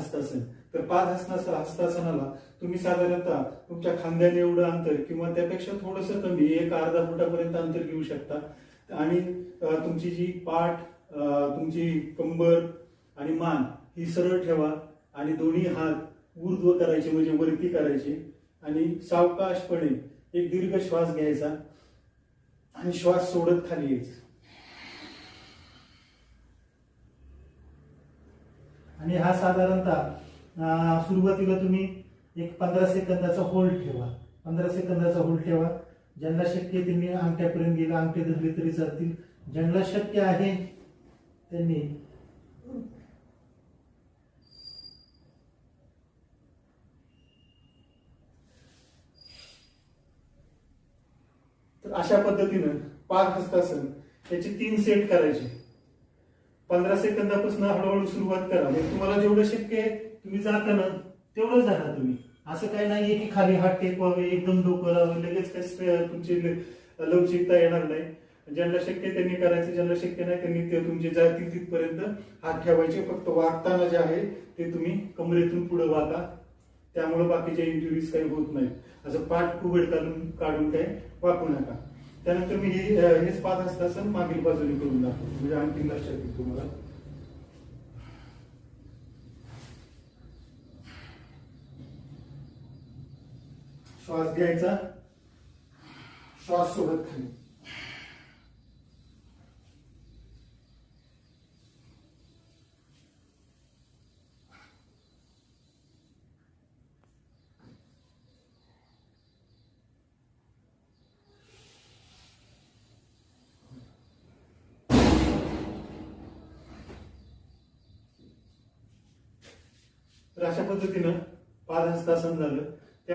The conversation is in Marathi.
हस्तासन. तर हस्तासनाला तुम्ही साधारणतः तुमच्या खांद्याने एवढं अंतर किंवा त्यापेक्षा थोडंसं कमी, एक अर्धा फुटापर्यंत अंतर घेऊ शकता. आणि तुमची जी पाठ, तुमची कंबर आणि मान ही सरळ ठेवा आणि दोन्ही हात ऊर्ध्व करायचे, म्हणजे वरती करायचे. आणि सावकाशपणे एक दीर्घ श्वास घ्यायचा आणि श्वास सोडत खाली यायचं. आणि हा साधारणतः सुरुवातीला तुम्ही एक 15 सेकंदाचा होल्ड ठेवा. 15 सेकंदाचा होल्ड ठेवा. ज्यांना शक्य आहे त्यांनी अंगठ्यापर्यंत गेला, अंगठे धरले तरी चालतील. ज्यांना शक्य आहे त्यांनी तर अशा पद्धतीनं पाद हस्तासन याचे 3 सेट करायचे. 15 सेकंदापासून हळूहळू सुरुवात करा. म्हणजे तुम्हाला जेवढं शक्य आहे तुम्ही जाताना तेवढंच जाणार तुम्ही. असं काही नाहीये की खाली हात टेकवावे, एकदम डोकं लावावे, लगेच काही तुमची लवचिकता येणार नाही. ज्यांना शक्य त्यांनी करायचं, ज्यांना शक्य नाही त्यांनी ते तुमचे जातील तिथपर्यंत हात ठेवायचे. फक्त वाकताना जे आहे ते तुम्ही कमरेतून पुढे वाका, त्यामुळे बाकीच्या इंजुरीज काही होत नाहीत. असं पाठ कुबड काढून काही वाकू नका. त्यानंतर मी हेच पाद हस्तासन मागील बाजूने करून दाखवतो, म्हणजे आणखी लक्षात येईल तुम्हाला. श्वास घ्यायचा, श्वास सोडत खाली. तर अशा पद्धतीनं पाद हस्तासन झालं.